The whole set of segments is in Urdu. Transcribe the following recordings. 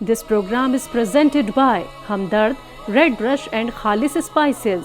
This program is presented by Hamdard, Red Brush and Khalis Spices.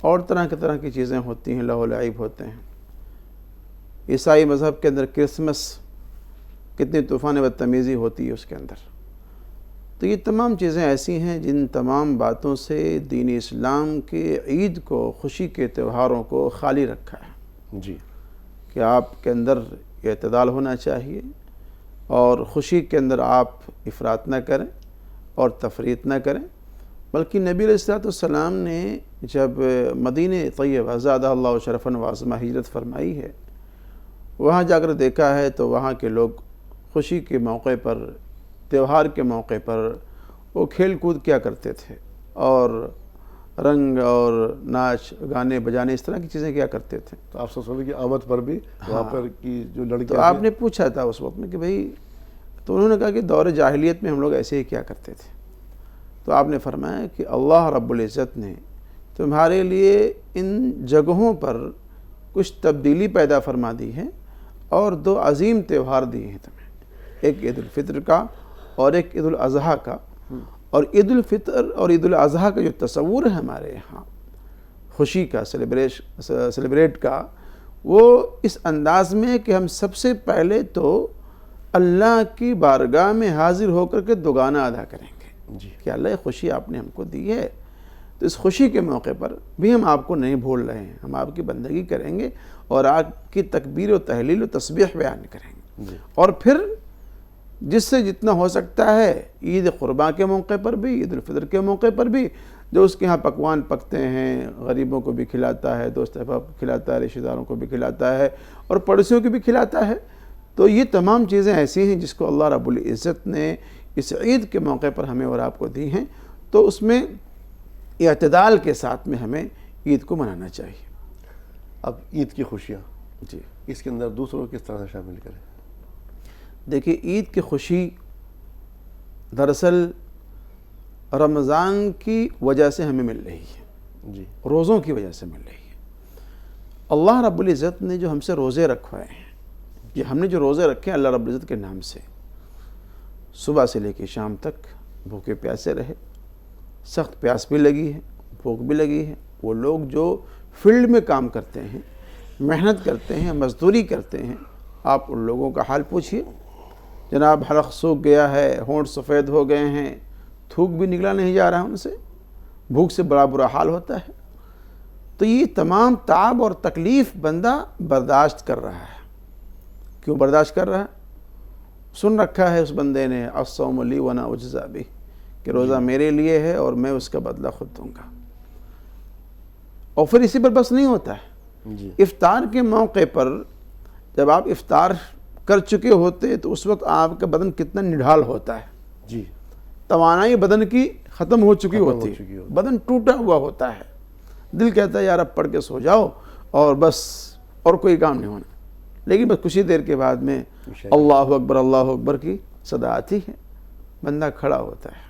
اور طرح کی چیزیں ہوتی ہیں، لہو و لعب ہوتے ہیں۔ عیسائی مذہب کے اندر کرسمس کتنی طوفان بدتمیزی ہوتی ہے اس کے اندر۔ تو یہ تمام چیزیں ایسی ہیں جن تمام باتوں سے دین اسلام کے عید کو، خوشی کے تہواروں کو خالی رکھا ہے جی، کہ آپ کے اندر اعتدال ہونا چاہیے، اور خوشی کے اندر آپ افراط نہ کریں اور تفریط نہ کریں، بلکہ نبی علیہ الصلوۃ والسلام نے جب مدینہ طیبہ زادہ اللہ شرفاً وعظما ہجرت فرمائی ہے، وہاں جا کر دیکھا ہے تو وہاں کے لوگ خوشی کے موقع پر، تہوار کے موقع پر وہ کھیل کود کیا کرتے تھے، اور رنگ اور ناچ گانے بجانے اس طرح کی چیزیں کیا کرتے تھے۔ تو آپ صلی اللہ علیہ وسلم کی آمد پر بھی وہاں پر کی جو تو لڑکیاں آپ نے پوچھا تھا اس وقت میں کہ بھئی، تو انہوں نے کہا کہ دور جاہلیت میں ہم لوگ ایسے ہی کیا کرتے تھے۔ تو آپ نے فرمایا کہ اللہ رب العزت نے تمہارے لیے ان جگہوں پر کچھ تبدیلی پیدا فرما دی ہے، اور دو عظیم تہوار دیے ہیں تمہیں، ایک عید الفطر کا اور ایک عید الاضحیٰ کا۔ اور عید الفطر اور عید الاضحیٰ کا جو تصور ہے ہمارے یہاں خوشی کا، سیلیبریٹ کا، وہ اس انداز میں کہ ہم سب سے پہلے تو اللہ کی بارگاہ میں حاضر ہو کر کے دوگانہ ادا کریں گے جی، کہ اللہ یہ خوشی آپ نے ہم کو دی ہے، تو اس خوشی کے موقع پر بھی ہم آپ کو نہیں بھول رہے ہیں، ہم آپ کی بندگی کریں گے اور آپ کی تکبیر و تحلیل و تسبیح بیان کریں گے۔ جی، اور پھر جس سے جتنا ہو سکتا ہے عید قرباں کے موقع پر بھی، عید الفطر کے موقع پر بھی، جو اس کے ہاں پکوان پکتے ہیں، غریبوں کو بھی کھلاتا ہے، دوست احباب کو کھلاتا ہے، رشتہ داروں کو بھی کھلاتا ہے، اور پڑوسیوں کو بھی کھلاتا ہے۔ تو یہ تمام چیزیں ایسی ہیں جس کو اللہ رب العزت نے اس عید کے موقع پر ہمیں اور آپ کو دی ہیں، تو اس میں اعتدال کے ساتھ میں ہمیں عید کو منانا چاہیے۔ اب عید کی خوشیاں، جی، اس کے اندر دوسروں کو کس طرح سے شامل کریں؟ دیکھیے، عید کی خوشی دراصل رمضان کی وجہ سے ہمیں مل رہی ہے، جی، روزوں کی وجہ سے مل رہی ہے۔ اللہ رب العزت نے جو ہم سے روزے رکھوائے ہیں، یہ ہم نے جو روزے رکھے ہیں اللہ رب العزت کے نام سے، صبح سے لے کے شام تک بھوکے پیاسے رہے، سخت پیاس بھی لگی ہے، بھوک بھی لگی ہے۔ وہ لوگ جو فیلڈ میں کام کرتے ہیں، محنت کرتے ہیں، مزدوری کرتے ہیں، آپ ان لوگوں کا حال پوچھئے، جناب حلق سوکھ گیا ہے، ہونٹ سفید ہو گئے ہیں، تھوک بھی نکلا نہیں جا رہا ان سے، بھوک سے بڑا برا حال ہوتا ہے۔ تو یہ تمام تعب اور تکلیف بندہ برداشت کر رہا ہے۔ کیوں برداشت کر رہا ہے؟ سن رکھا ہے اس بندے نے الصوم لی وانا اجزی بہ، کہ روزہ میرے لیے ہے اور میں اس کا بدلہ خود دوں گا۔ اور پھر اسی پر بس نہیں ہوتا ہے، جی، افطار کے موقع پر جب آپ افطار کر چکے ہوتے تو اس وقت آپ کا بدن کتنا نڈھال ہوتا ہے، جی، توانائی بدن کی ختم ہو چکی ختم ہو ہوتی چکی ہے، ہوتی ہے۔ بدن ٹوٹا ہوا ہوتا ہے، دل کہتا ہے یار اب پڑھ کے سو جاؤ اور بس اور کوئی کام نہیں ہونا، لیکن بس کچھ ہی دیر کے بعد میں اللہ اکبر کی صدا آتی ہے، بندہ کھڑا ہوتا ہے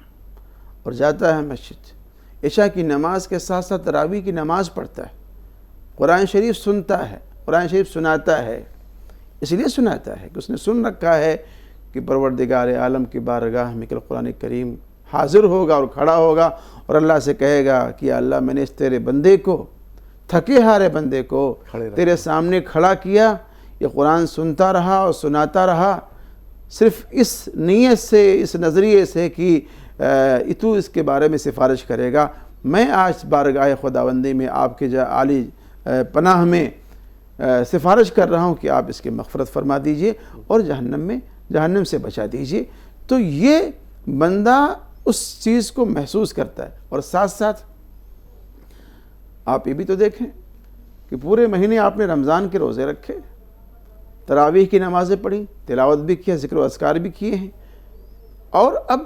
اور جاتا ہے مسجد، عشاء کی نماز کے ساتھ ساتھ تراویح کی نماز پڑھتا ہے، قرآن شریف سنتا ہے، قرآن شریف سناتا ہے، اس لیے سناتا ہے کہ اس نے سن رکھا ہے کہ پروردگار عالم کی بارگاہ میں کل قرآن کریم حاضر ہوگا اور کھڑا ہوگا اور اللہ سے کہے گا کہ اللہ میں نے اس تیرے بندے کو، تھکے ہارے بندے کو تیرے سامنے کھڑا کیا، یہ قرآن سنتا رہا اور سناتا رہا، صرف اس نیت سے، اس نظریے سے کہ تو اس کے بارے میں سفارش کرے گا، میں آج بارگاہ خداوندی میں آپ کے عالی پناہ میں سفارش کر رہا ہوں کہ آپ اس کی مغفرت فرما دیجئے اور جہنم سے بچا دیجئے۔ تو یہ بندہ اس چیز کو محسوس کرتا ہے، اور ساتھ ساتھ آپ یہ بھی تو دیکھیں کہ پورے مہینے آپ نے رمضان کے روزے رکھے، تراویح کی نمازیں پڑھی، تلاوت بھی کیا، ذکر و اذکار بھی کیے ہیں، اور اب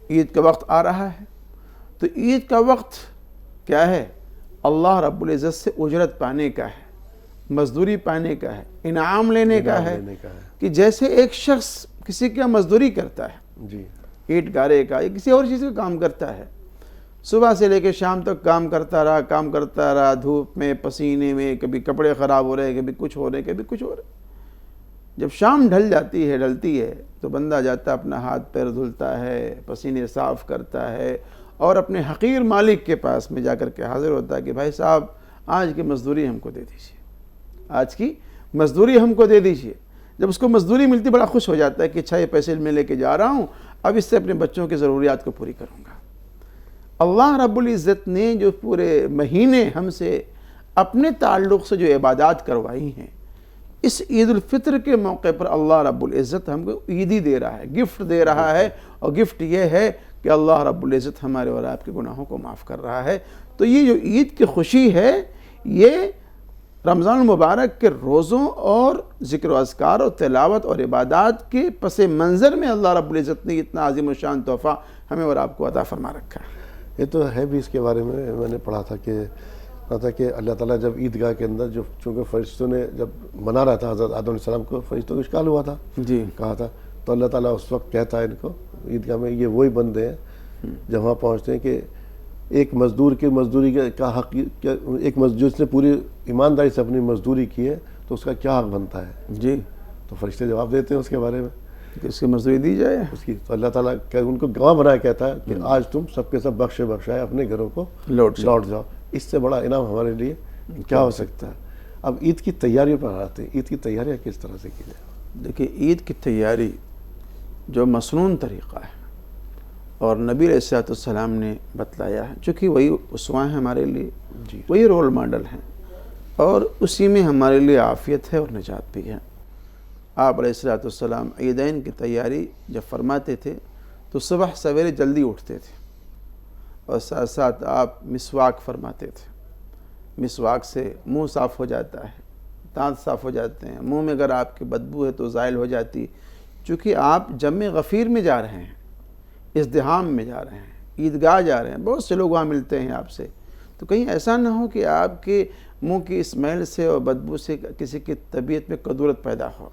عید کا وقت آ رہا ہے۔ تو عید کا وقت کیا ہے؟ اللہ رب العزت سے اجرت پانے کا ہے، مزدوری پانے کا ہے، انعام لینے کا ہے، کہ جیسے ایک شخص کسی کا مزدوری کرتا ہے، جی، اینٹ گارے کا یا کسی اور چیز کا کام کرتا ہے، صبح سے لے کے شام تک کام کرتا رہا، دھوپ میں، پسینے میں، کبھی کپڑے خراب ہو رہے، کبھی کچھ ہو رہے، کبھی کچھ ہو رہے۔ جب شام ڈھلتی ہے تو بندہ جاتا ہے، اپنا ہاتھ پیر دھلتا ہے، پسینے صاف کرتا ہے، اور اپنے حقیر مالک کے پاس میں جا کر کے حاضر ہوتا ہے کہ بھائی صاحب آج کی مزدوری ہم کو دے دیجیے، آج کی مزدوری ہم کو دے دیجیے۔ جب اس کو مزدوری ملتی بڑا خوش ہو جاتا ہے کہ اچھا یہ پیسے میں لے کے جا رہا ہوں، اب اس سے اپنے بچوں کی ضروریات کو پوری کروں گا۔ اللہ رب العزت نے جو پورے مہینے ہم سے اپنے تعلق سے جو عبادات کروائی ہیں، اس عید الفطر کے موقع پر اللہ رب العزت ہم کو عیدی دے رہا ہے، گفٹ دے رہا ہے، اور گفٹ یہ ہے کہ اللہ رب العزت ہمارے اور آپ کے گناہوں کو معاف کر رہا ہے۔ تو یہ جو عید کی خوشی ہے، یہ رمضان المبارک کے روزوں اور ذکر و اذکار اور تلاوت اور عبادات کے پس منظر میں اللہ رب العزت نے اتنا عظیم الشان تحفہ ہمیں اور آپ کو عطا فرما رکھا ہے۔ یہ تو ہے بھی، اس کے بارے میں نے پڑھا تھا کہ اللہ تعالیٰ جب عیدگاہ کے اندر جو چونکہ فرشتوں نے جب منا رہا تھا حضرت آدم علیہ السلام کو، فرشتوں کو اشکال ہوا تھا، جی کہا تھا، تو اللہ تعالیٰ اس وقت کہتا ہے ان کو عیدگاہ میں، یہ وہی بندے ہیں جب وہاں پہنچتے ہیں کہ ایک مزدور کی مزدوری کا حق، ایک مزدور جس نے پوری ایمانداری سے اپنی مزدوری کی ہے تو اس کا کیا حق بنتا ہے؟ جی، تو فرشتے جواب دیتے ہیں اس کے بارے میں کہ اس کی مزدوری دی جائے اس کی، تو اللہ تعالیٰ ان کو گواہ بنایا کہتا ہے کہ آج تم سب کے سب بخشائے اپنے گھروں کو لوٹ جاؤ۔ اس سے بڑا انعام ہمارے لیے کیا ہو سکتا ہے؟ اب عید کی تیاریوں پر آتے ہیں، عید کی تیاریاں کس طرح سے کی جائے؟ دیکھیں، عید کی تیاری جو مسنون طریقہ ہے اور نبی علیہ الصلوۃ والسلام نے بتلایا ہے، چونکہ وہی اسوہ ہیں ہمارے لیے، جی، وہی رول ماڈل ہیں، اور اسی میں ہمارے لیے عافیت ہے اور نجات بھی ہے۔ آپ علیہ الصلوۃ والسلام عیدین کی تیاری جب فرماتے تھے تو صبح سویرے جلدی اٹھتے تھے، اور ساتھ ساتھ آپ مسواک فرماتے تھے۔ مسواک سے منہ صاف ہو جاتا ہے، دانت صاف ہو جاتے ہیں، منہ میں اگر آپ کی بدبو ہے تو زائل ہو جاتی، چونکہ آپ جمع غفیر میں جا رہے ہیں، ازدحام میں جا رہے ہیں، عیدگاہ جا رہے ہیں، بہت سے لوگ وہاں ملتے ہیں آپ سے، تو کہیں ایسا نہ ہو کہ آپ کے منہ کی اسمیل سے اور بدبو سے کسی کی طبیعت میں کدورت پیدا ہو۔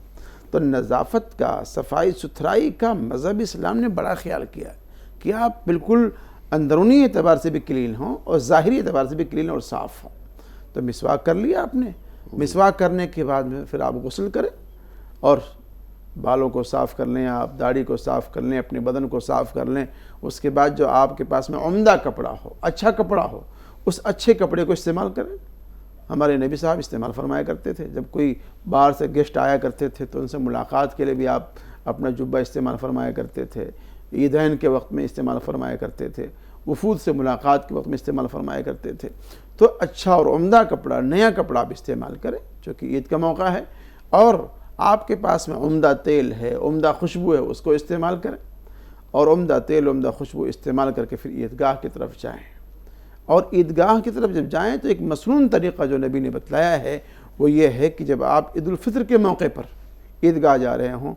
تو نظافت کا، صفائی ستھرائی کا مذہب اسلام نے بڑا خیال کیا کہ آپ بالکل اندرونی اعتبار سے بھی کلین ہوں اور ظاہری اعتبار سے بھی کلین اور صاف ہوں۔ تو مسواک کر لیا آپ نے، مسواک کرنے کے بعد میں پھر آپ غسل کریں اور بالوں کو صاف کر لیں، آپ داڑھی کو صاف کر لیں، اپنے بدن کو صاف کر لیں۔ اس کے بعد جو آپ کے پاس میں عمدہ کپڑا ہو، اچھا کپڑا ہو، اس اچھے کپڑے کو استعمال کریں۔ ہمارے نبی صاحب استعمال فرمایا کرتے تھے، جب کوئی باہر سے گیسٹ آیا کرتے تھے تو ان سے ملاقات کے لیے بھی آپ اپنا جبہ استعمال فرمایا کرتے تھے، عیدین کے وقت میں استعمال فرمایا کرتے تھے، وفود سے ملاقات کے وقت میں استعمال فرمایا کرتے تھے۔ تو اچھا اور عمدہ کپڑا، نیا کپڑا آپ استعمال کریں، چونکہ عید کا موقع ہے، اور آپ کے پاس میں عمدہ تیل ہے، عمدہ خوشبو ہے، اس کو استعمال کریں، اور عمدہ تیل، عمدہ خوشبو استعمال کر کے پھر عیدگاہ کی طرف جائیں۔ اور عیدگاہ کی طرف جب جائیں تو ایک مسنون طریقہ جو نبی نے بتلایا ہے وہ یہ ہے کہ جب آپ عید الفطر کے موقع پر عیدگاہ جا رہے ہوں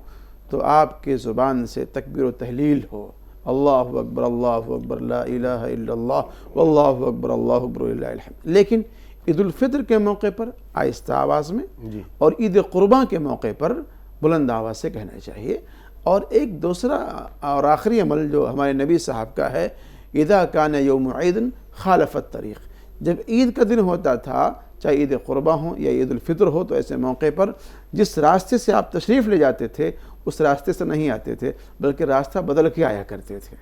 تو آپ کے زبان سے تکبیر و تحلیل ہو، اللہ اکبر اللہ اکبر لا الہ الا اللہ واللہ اکبر اللہ اکبر وللہ الحمد۔ لیکن عید الفطر کے موقع پر آہستہ آواز میں، اور عید قرباں کے موقع پر بلند آواز سے کہنا چاہیے۔ اور ایک دوسرا اور آخری عمل جو ہمارے نبی صاحب کا ہے، اذا کان یوم عید خالف الطریق، جب عید کا دن ہوتا تھا، چاہے عید قرباں ہو یا عید الفطر ہو، تو ایسے موقع پر جس راستے سے آپ تشریف لے جاتے تھے اس راستے سے نہیں آتے تھے، بلکہ راستہ بدل کے آیا کرتے تھے۔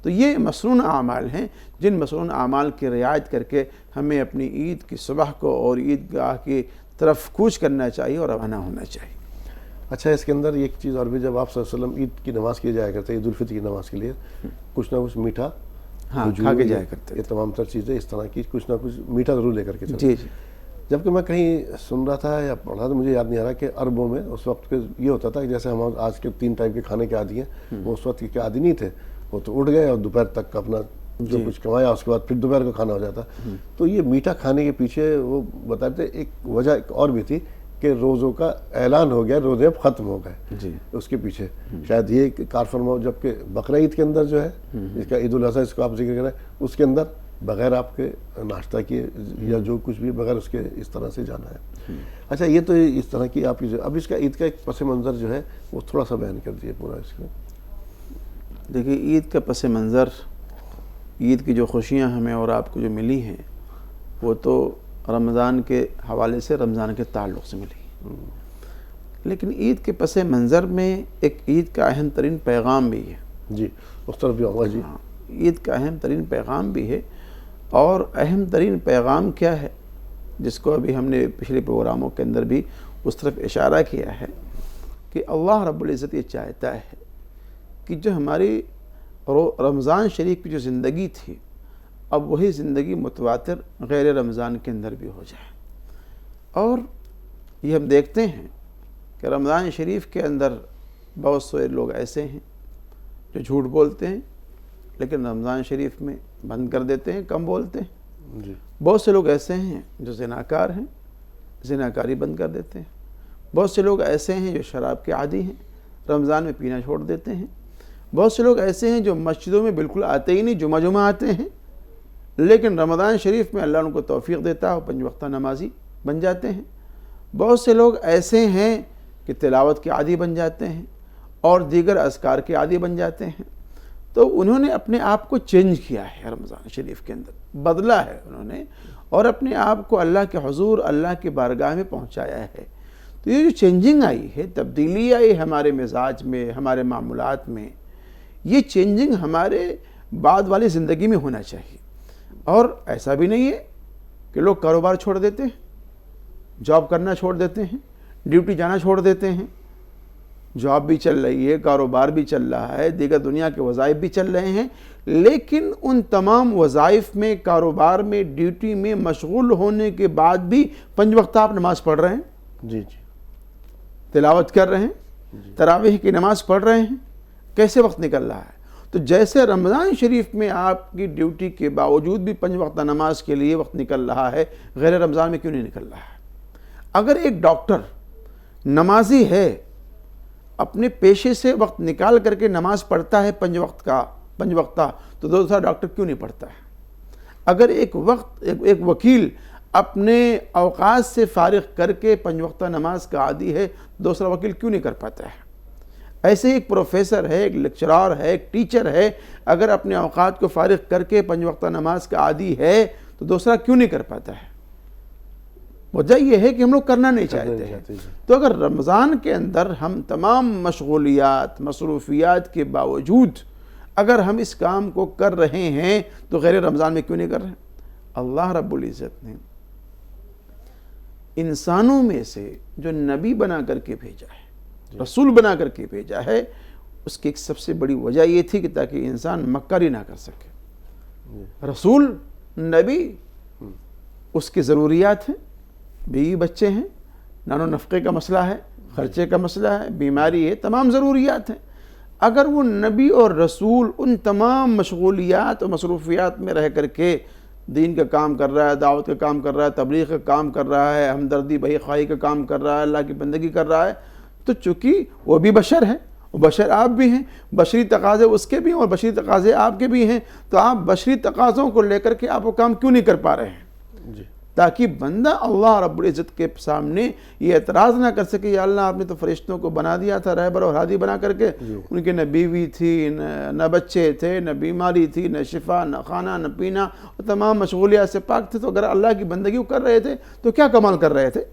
تو یہ مسنون اعمال ہیں جن مسنون اعمال کی رعایت کر کے ہمیں اپنی عید کی صبح کو اور عیدگاہ کی طرف کوچ کرنا چاہیے اور روانہ ہونا چاہیے۔ اچھا، اس کے اندر ایک چیز اور بھی، جب آپ صلی اللہ علیہ وسلم عید کی نماز کے جایا کرتے ہیں، عید الفطر کی نماز کے لیے کچھ نہ کچھ میٹھا کھا کے جایا کرتے یہ تمام تر چیزیں اس طرح کی کچھ نہ کچھ میٹھا ضرور لے کر کے جی جی۔ جبکہ میں کہیں سن رہا تھا یا پڑھ رہا تھا، مجھے یاد نہیں آ رہا کہ عربوں میں اس وقت کے یہ ہوتا تھا کہ جیسے ہم آج کے 3 ٹائم کے کھانے کے عادی ہیں، وہ اس وقت کے عادی نہیں تھے، وہ تو اٹھ گئے اور دوپہر تک اپنا جو کچھ کمایا اس کے بعد پھر دوپہر کو کھانا ہو جاتا۔ تو یہ میٹھا کھانے کے پیچھے وہ بتاتے ایک وجہ ایک اور بھی تھی کہ روزوں کا اعلان ہو گیا، روزے اب ختم ہو گئے، جی، اس کے پیچھے شاید یہ کار فرما، جبکہ بقرہ عید کے اندر جو ہے جس کا عید الاضحیٰ اس کو آپ ذکر کریں، اس کے اندر بغیر آپ کے ناشتہ کیے یا جو کچھ بھی بغیر اس کے اس طرح سے جانا ہے۔ اچھا، یہ تو اس طرح کی آپ کی، اب اس کا عید کا ایک پس منظر جو ہے وہ تھوڑا سا بیان کر دیے پورا اس میں۔ دیکھیے، عید کا پس منظر، عید کی جو خوشیاں ہمیں اور آپ کو جو ملی ہیں وہ تو رمضان کے حوالے سے، رمضان کے تعلق سے ملی، لیکن عید کے پس منظر میں ایک عید کا اہم ترین پیغام بھی ہے۔ جی، اس طرف بھی آؤں گا۔ جی، عید کا اہم ترین پیغام بھی ہے، اور اہم ترین پیغام کیا ہے جس کو ابھی ہم نے پچھلے پروگراموں کے اندر بھی اس طرف اشارہ کیا ہے کہ اللہ رب العزت یہ چاہتا ہے کہ جو ہماری رمضان شریف کی جو زندگی تھی اب وہی زندگی متواتر غیر رمضان کے اندر بھی ہو جائے. اور یہ ہم دیکھتے ہیں کہ رمضان شریف کے اندر بہت سے لوگ ایسے ہیں جو جھوٹ بولتے ہیں لیکن رمضان شریف میں بند کر دیتے ہیں، کم بولتے ہیں. جی. بہت سے لوگ ایسے ہیں جو زناکار ہیں، زناکاری بند کر دیتے ہیں. بہت سے لوگ ایسے ہیں جو شراب کے عادی ہیں، رمضان میں پینا چھوڑ دیتے ہیں. بہت سے لوگ ایسے ہیں جو مسجدوں میں بالکل آتے ہی نہیں، جمعہ آتے ہیں، لیکن رمضان شریف میں اللہ ان کو توفیق دیتا ہے اور 5 وقتہ نمازی بن جاتے ہیں. بہت سے لوگ ایسے ہیں کہ تلاوت کے عادی بن جاتے ہیں اور دیگر اذکار کے عادی بن جاتے ہیں. تو انہوں نے اپنے آپ کو چینج کیا ہے، رمضان شریف کے اندر بدلا ہے انہوں نے، اور اپنے آپ کو اللہ کے حضور، اللہ کی بارگاہ میں پہنچایا ہے. تو یہ جو چینجنگ آئی ہے، تبدیلی آئی ہمارے مزاج میں، ہمارے معمولات میں، یہ چینجنگ ہمارے بعد والی زندگی میں ہونا چاہیے. اور ایسا بھی نہیں ہے کہ لوگ کاروبار چھوڑ دیتے ہیں، جاب کرنا چھوڑ دیتے ہیں، ڈیوٹی جانا چھوڑ دیتے ہیں. جاب بھی چل رہی ہے، کاروبار بھی چل رہا ہے، دیگر دنیا کے وظائف بھی چل رہے ہیں، لیکن ان تمام وظائف میں، کاروبار میں، ڈیوٹی میں مشغول ہونے کے بعد بھی 5 وقت آپ نماز پڑھ رہے ہیں. جی جی. تلاوت کر رہے ہیں، تراویح کی نماز پڑھ رہے ہیں. کیسے وقت نکل رہا ہے؟ تو جیسے رمضان شریف میں آپ کی ڈیوٹی کے باوجود بھی 5 وقت نماز کے لیے وقت نکل رہا ہے، غیر رمضان میں کیوں نہیں نکل رہا ہے؟ اگر ایک ڈاکٹر نمازی ہے، اپنے پیشے سے وقت نکال کر کے نماز پڑھتا ہے 5 وقتہ، تو دوسرا ڈاکٹر کیوں نہیں پڑھتا ہے؟ اگر ایک وکیل اپنے اوقات سے فارغ کر کے 5 وقتہ نماز کا عادی ہے، دوسرا وکیل کیوں نہیں کر پاتا ہے؟ ایسے ہی ایک پروفیسر ہے، ایک لیکچرار ہے، ایک ٹیچر ہے، اگر اپنے اوقات کو فارغ کر کے 5 وقتہ نماز کا عادی ہے تو دوسرا کیوں نہیں کر پاتا ہے؟ وجہ یہ ہے کہ ہم لوگ کرنا نہیں چاہتے ہیں. تو اگر رمضان کے اندر ہم تمام مشغولیات، مصروفیات کے باوجود اگر ہم اس کام کو کر رہے ہیں تو غیر رمضان میں کیوں نہیں کر رہے ہیں؟ اللہ رب العزت نے انسانوں میں سے جو نبی بنا کر کے بھیجا ہے، رسول بنا کر کے بھیجا ہے، اس کی ایک سب سے بڑی وجہ یہ تھی کہ تاکہ انسان مکاری نہ کر سکے. رسول، نبی، اس کی ضروریات ہیں، بیوی بچے ہیں، نان و نفقے کا مسئلہ ہے، خرچے کا مسئلہ ہے، بیماری ہے، تمام ضروریات ہیں. اگر وہ نبی اور رسول ان تمام مشغولیات اور مصروفیات میں رہ کر کے دین کا کام کر رہا ہے، دعوت کا کام کر رہا ہے، تبلیغ کا کام کر رہا ہے، ہمدردی بھائی خواہی کا کام کر رہا ہے، اللہ کی بندگی کر رہا ہے، تو چونکہ وہ بھی بشر ہے، وہ بشر آپ بھی ہیں، بشری تقاضے اس کے بھی ہیں اور بشری تقاضے آپ کے بھی ہیں، تو آپ بشری تقاضوں کو لے کر کے آپ وہ کام کیوں نہیں کر پا رہے ہیں؟ جی. تاکہ بندہ اللہ رب العزت کے سامنے یہ اعتراض نہ کر سکے، یا اللہ آپ نے تو فرشتوں کو بنا دیا تھا رہبر اور ہادی بنا کر کے، ان کے نہ بیوی تھی، نہ بچے تھے، نہ بیماری تھی، نہ شفا، نہ کھانا، نہ پینا، اور تمام مشغولیات سے پاک تھے. تو اگر اللہ کی بندگی کر رہے تھے تو کیا کمال کر رہے تھے؟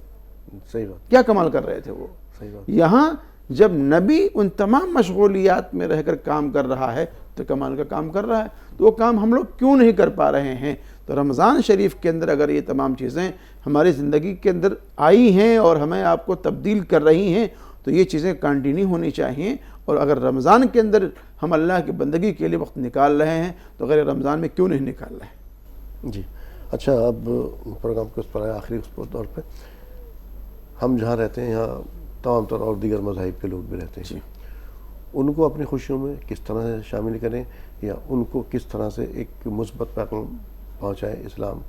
صحیح بات. کیا کمال کر رہے تھے وہ؟ صحیح بات. یہاں جب نبی ان تمام مشغولیات میں رہ کر کام کر رہا ہے تو کمال کا کام کر رہا ہے، تو وہ کام ہم لوگ کیوں نہیں کر پا رہے ہیں؟ تو رمضان شریف کے اندر اگر یہ تمام چیزیں ہماری زندگی کے اندر آئی ہیں اور ہمیں آپ کو تبدیل کر رہی ہیں تو یہ چیزیں کنٹینیو ہونی چاہیے. اور اگر رمضان کے اندر ہم اللہ کی بندگی کے لیے وقت نکال رہے ہیں تو غیر رمضان میں کیوں نہیں نکال رہے ہیں؟ جی. اچھا، اب پروگرام کے اس پر آخری طور پہ ہم جہاں رہتے ہیں یہاں تمام طور اور دیگر مذاہب کے لوگ بھی رہتے ہیں. ان کو اپنی خوشیوں میں کس طرح سے شامل کریں یا ان کو کس طرح سے ایک مثبت پیغام پہنچائے؟ اسلام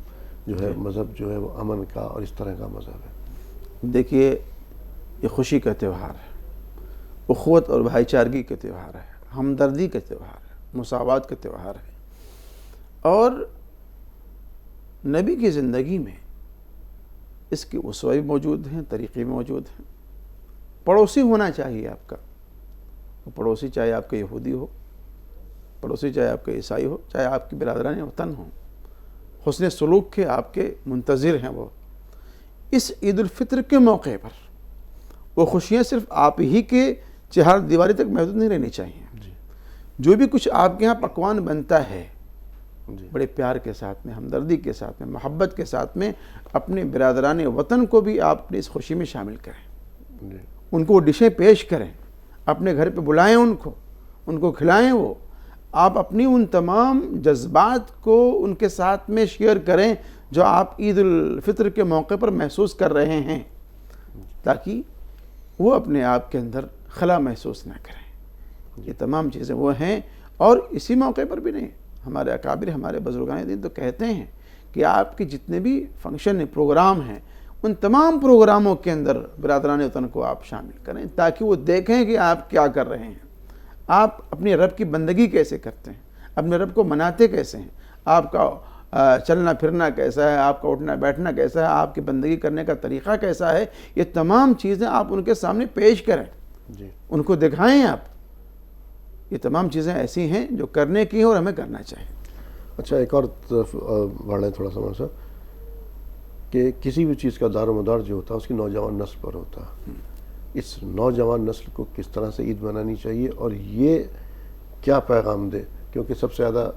جو ہے مذہب جو ہے وہ امن کا اور اس طرح کا مذہب ہے. دیکھیے، یہ خوشی کا تہوار ہے، اخوت اور بھائی چارگی کا تہوار ہے، ہمدردی کا تہوار ہے، مساوات کا تہوار ہے. اور نبی کی زندگی میں اس کی اسوہ بھی موجود ہیں، طریقے بھی موجود ہیں. پڑوسی ہونا چاہیے آپ کا، پڑوسی چاہے آپ کا یہودی ہو، پڑوسی چاہے آپ کا عیسائی ہو، چاہے آپ کی برادران وطن ہوں، حسن سلوک کے آپ کے منتظر ہیں. وہ اس عید الفطر کے موقع پر وہ خوشیاں صرف آپ ہی کے چہار دیواری تک محدود نہیں رہنی چاہیے، جو بھی کچھ آپ کے ہاں پکوان بنتا ہے جی بڑے پیار کے ساتھ میں، ہمدردی کے ساتھ میں، محبت کے ساتھ میں اپنے برادران وطن کو بھی آپ اپنی اس خوشی میں شامل کریں، جی ان کو وہ ڈشیں پیش کریں، اپنے گھر پہ بلائیں، ان کو کھلائیں، وہ آپ اپنی ان تمام جذبات کو ان کے ساتھ میں شیئر کریں جو آپ عید الفطر کے موقع پر محسوس کر رہے ہیں، تاکہ وہ اپنے آپ کے اندر خلا محسوس نہ کریں۔ یہ تمام چیزیں وہ ہیں، اور اسی موقع پر بھی نہیں، ہمارے اکابر، ہمارے بزرگان دین تو کہتے ہیں کہ آپ کے جتنے بھی فنکشن پروگرام ہیں ان تمام پروگراموں کے اندر برادران وطن کو آپ شامل کریں، تاکہ وہ دیکھیں کہ آپ کیا کر رہے ہیں، آپ اپنے رب کی بندگی کیسے کرتے ہیں، اپنے رب کو مناتے کیسے ہیں، آپ کا چلنا پھرنا کیسا ہے، آپ کا اٹھنا بیٹھنا کیسا ہے، آپ کی بندگی کرنے کا طریقہ کیسا ہے، یہ تمام چیزیں آپ ان کے سامنے پیش کریں، جی ان کو دکھائیں آپ۔ یہ تمام چیزیں ایسی ہیں جو کرنے کی ہیں اور ہمیں کرنا چاہیے۔ اچھا، ایک اور طرف بڑھ رہے تھوڑا سا مولانا صاحب، کہ کسی بھی چیز کا دار و مدار جو ہوتا ہے اس کی نوجوان نسل پر ہوتا ہے۔ اس نوجوان نسل کو کس طرح سے عید منانی چاہیے اور یہ کیا پیغام دے، کیونکہ سب سے زیادہ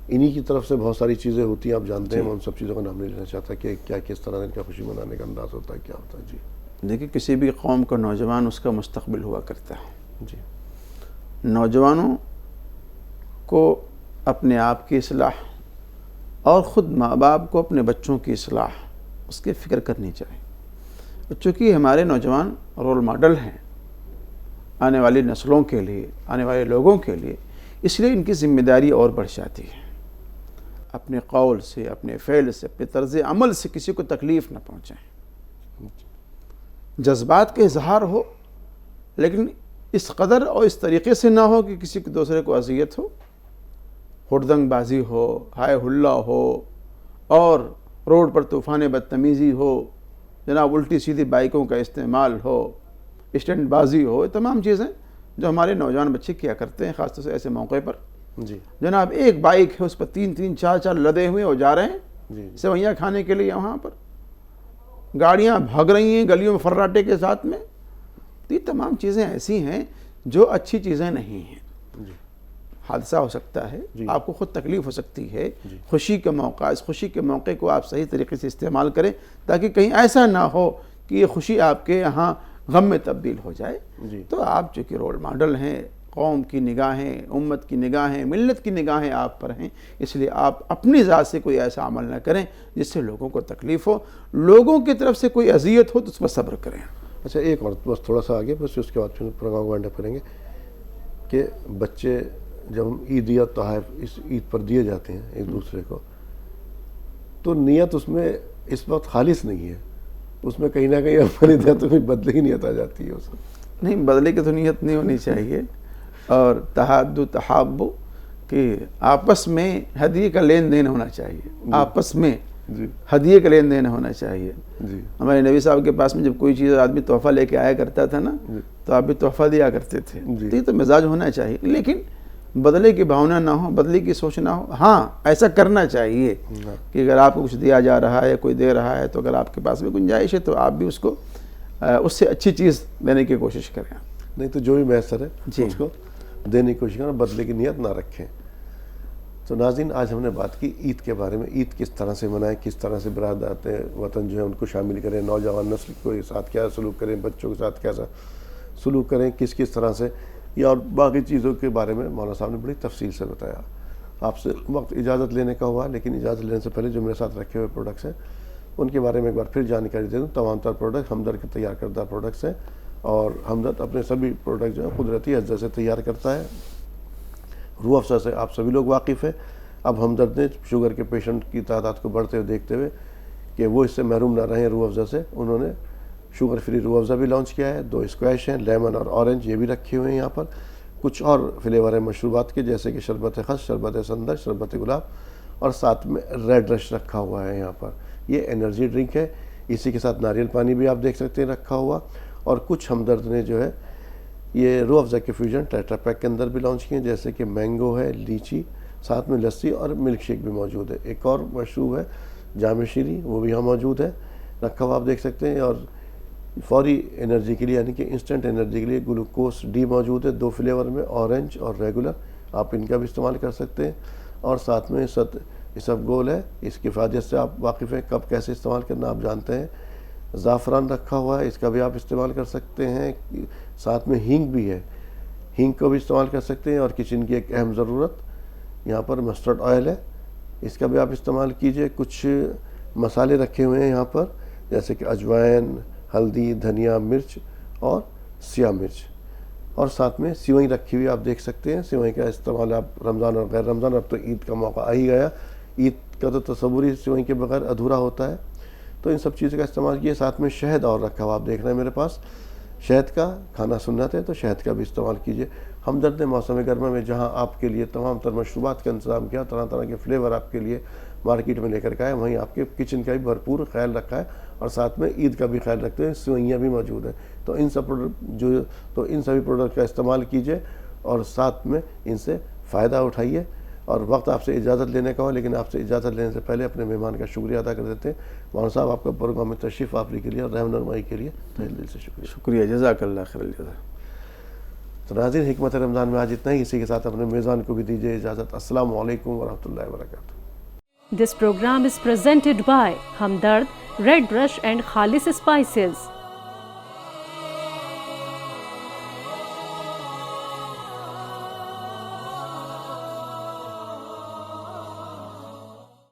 انہی کی طرف سے بہت ساری چیزیں ہوتی ہیں، آپ جانتے ہیں، میں ان سب چیزوں کا نام نہیں لینا چاہتا کہ کیا کس طرح ان کا خوشی منانے کا انداز ہوتا ہے، کیا ہوتا ہے۔ جی دیکھیں، کسی بھی قوم کا نوجوان اس کا مستقبل ہوا کرتا ہے۔ جی نوجوانوں کو اپنے آپ کی اصلاح اور خود ماں باپ کو اپنے بچوں کی اصلاح اس کی فکر کرنی چاہیے، چونکہ ہمارے نوجوان رول ماڈل ہیں آنے والی نسلوں کے لیے، آنے والے لوگوں کے لیے، اس لیے ان کی ذمہ داری اور بڑھ جاتی ہے۔ اپنے قول سے، اپنے فعل سے، اپنے طرز عمل سے کسی کو تکلیف نہ پہنچائیں، جذبات کا اظہار ہو لیکن اس قدر اور اس طریقے سے نہ ہو کہ کسی دوسرے کو اذیت ہو، ہڑدنگ بازی ہو، ہائے ہلا ہو، اور روڈ پر طوفان بدتمیزی ہو، جناب الٹی سیدھی بائکوں کا استعمال ہو، اسٹنٹ بازی ہو، یہ تمام چیزیں جو ہمارے نوجوان بچے کیا کرتے ہیں، خاص طور سے ایسے موقع پر۔ جی جناب ایک بائک ہے، اس پر 3 4 لدے ہوئے وہ جا رہے ہیں جی سوئیاں کھانے کے لیے، وہاں پر گاڑیاں بھاگ رہی ہیں گلیوں میں فراٹے کے ساتھ میں۔ یہ تمام چیزیں ایسی ہیں جو اچھی چیزیں نہیں ہیں۔ جی حادثہ ہو سکتا ہے، جی آپ کو خود تکلیف ہو سکتی ہے، جی خوشی کا موقع، اس خوشی کے موقع کو آپ صحیح طریقے سے استعمال کریں، تاکہ کہیں ایسا نہ ہو کہ یہ خوشی آپ کے یہاں غم میں تبدیل ہو جائے۔ جی تو آپ چونکہ رول ماڈل ہیں، قوم کی نگاہیں، امت کی نگاہیں، ملت کی نگاہیں آپ پر ہیں، اس لیے آپ اپنی ذات سے کوئی ایسا عمل نہ کریں جس سے لوگوں کو تکلیف ہو، لوگوں کی طرف سے کوئی اذیت ہو تو اس پر صبر کریں۔ اچھا، ایک اور بس تھوڑا سا آگے، بس اس کے بعد پھر پروگرام کو وائنڈ اپ کریں گے، کہ بچے جب ہم عید یا تحائف اس عید پر دیے جاتے ہیں ایک دوسرے کو، تو نیت اس میں اس وقت خالص نہیں ہے، اس میں کہیں نہ کہیں ہماری نیتوں میں بدلے کی نیت آ جاتی ہے۔ اس نہیں، بدلے کی تو نیت نہیں ہونی چاہیے، اور تحادو تحابو کہ آپس میں ہدیے کا لین دین ہونا چاہیے، آپس میں جی ہدیے کا لین دین ہونا چاہیے۔ جی ہمارے نبی صاحب کے پاس میں جب کوئی چیز آدمی تحفہ لے کے آیا کرتا تھا نا، تو آپ بھی تحفہ دیا کرتے تھے۔ جی تو یہ تو مزاج ہونا چاہیے، لیکن بدلے کی بھاونا نہ ہو، بدلے کی سوچ نہ ہو۔ ہاں، ایسا کرنا چاہیے کہ اگر آپ کو کچھ دیا جا رہا ہے یا کوئی دے رہا ہے، تو اگر آپ کے پاس میں گنجائش ہے تو آپ بھی اس کو اس سے اچھی چیز دینے کی کوشش کریں۔ نہیں تو جو بھی میسر ہے جی اس کو دینے کی کوشش کریں، بدلے کی نیت نہ رکھیں۔ تو ناظرین، آج ہم نے بات کی عید کے بارے میں، عید کس طرح سے منائیں، کس طرح سے برادرات وطن جو ہے ان کو شامل کریں، نوجوان نسل کے ساتھ کیا سلوک کریں، بچوں کے ساتھ کیسا سلوک کریں، کس طرح سے، یا اور باقی چیزوں کے بارے میں مولانا صاحب نے بڑی تفصیل سے بتایا۔ آپ سے وقت اجازت لینے کا ہوا، لیکن اجازت لینے سے پہلے جو میرے ساتھ رکھے ہوئے پروڈکٹس ہیں ان کے بارے میں ایک بار پھر جانکاری دے دوں۔ تمام تر پروڈکٹ ہمدرد کے تیار کردہ پروڈکٹس ہیں، اور ہمدرد اپنے سبھی پروڈکٹ جو ہیں قدرتی اجزاء سے تیار کرتا ہے۔ روح افزا سے آپ سبھی لوگ واقف ہیں۔ اب ہمدرد نے شوگر کے پیشنٹ کی تعداد کو بڑھتے ہوئے دیکھتے ہوئے کہ وہ اس سے محروم نہ رہیں روح افزا سے، انہوں نے شوگر فری روح افزا بھی لانچ کیا ہے۔ 2 اسکویش ہیں، لیمن اور اورنج، یہ بھی رکھے ہوئے ہیں یہاں پر۔ کچھ اور فلیور ہیں مشروبات کے، جیسے کہ شربت خس، شربت سندر، شربت گلاب، اور ساتھ میں ریڈ رش رکھا ہوا ہے یہاں پر۔ یہ انرجی ڈرنک ہے، اسی کے ساتھ ناریل پانی بھی آپ دیکھ سکتے ہیں رکھا ہوا۔ اور کچھ ہمدرد نے جو ہے یہ روح افزا کے فیوژن ٹیٹرا پیک کے اندر بھی لانچ کیے ہیں، جیسے کہ مینگو ہے، لیچی، ساتھ میں لسی اور ملک شیک بھی موجود ہے۔ ایک اور مشروب ہے جام شیری، وہ بھی یہاں موجود ہے رکھا ہوا، آپ دیکھ سکتے ہیں۔ اور فوری انرجی کے لیے یعنی کہ انسٹنٹ انرجی کے لیے گلوکوز ڈی موجود ہے 2 فلیور میں، اورنج اور ریگولر، آپ ان کا بھی استعمال کر سکتے ہیں. اور ساتھ میں اسف گول ہے، اس کی افادیت سے آپ واقف ہیں، کب کیسے استعمال کرنا آپ جانتے ہیں. زعفران رکھا ہوا ہے، اس کا بھی آپ استعمال کر سکتے ہیں. ساتھ میں ہینگ بھی ہے، ہینگ کو بھی استعمال کر سکتے ہیں. اور کچن کی ایک اہم ضرورت یہاں پر مسٹرڈ آئل ہے، اس کا بھی آپ استعمال کیجئے. کچھ مسالے رکھے ہوئے ہیں یہاں پر جیسے کہ اجوائن، ہلدی، دھنیا، مرچ اور سیاہ مرچ. اور ساتھ میں سیوئیں رکھی ہوئی آپ دیکھ سکتے ہیں. سیوئیں کا استعمال آپ رمضان اور غیر رمضان، اب تو عید کا موقع آ ہی گیا، عید کا تو تصور ہی سیوئیں کے بغیر ادھورا ہوتا ہے. تو ان سب چیزوں کا استعمال کیے. ساتھ میں شہد اور رکھا ہوا آپ دیکھ رہے ہیں میرے پاس. شہد کا کھانا سنت ہے تو شہد کا بھی استعمال کیجیے. ہمدرد نے موسم گرما میں جہاں آپ کے لیے تمام تر مشروبات کا انتظام کیا، طرح طرح کے فلیور آپ کے لیے مارکیٹ میں لے کر کے آئے، وہیں آپ کے کچن کا بھی بھرپور خیال رکھا ہے. اور ساتھ میں عید کا بھی خیال رکھتے ہیں، سوئیاں بھی موجود ہیں. تو ان سبھی پروڈکٹ کا استعمال کیجیے اور ساتھ میں ان سے فائدہ اٹھائیے. اور وقت آپ سے اجازت لینے کا ہو، لیکن آپ سے اجازت لینے سے پہلے اپنے مہمان کا شکریہ ادا کر دیتے ہیں. مولانا صاحب آپ کا پروگرام میں تشریف آوری کے لیے اور رحم نمائی کے لیے تہہ دل سے شکریہ. شکریہ، جزاک اللہ خیر الجزا. تو ناظرین، حکمت رمضان میں آج اتنا ہی. اسی کے ساتھ اپنے میزان کو بھی دیجیے اجازت. السلام علیکم ورحمۃ اللہ وبرکاتہ. This program is presented by Hamdard, Red Brush and Khalis Spices.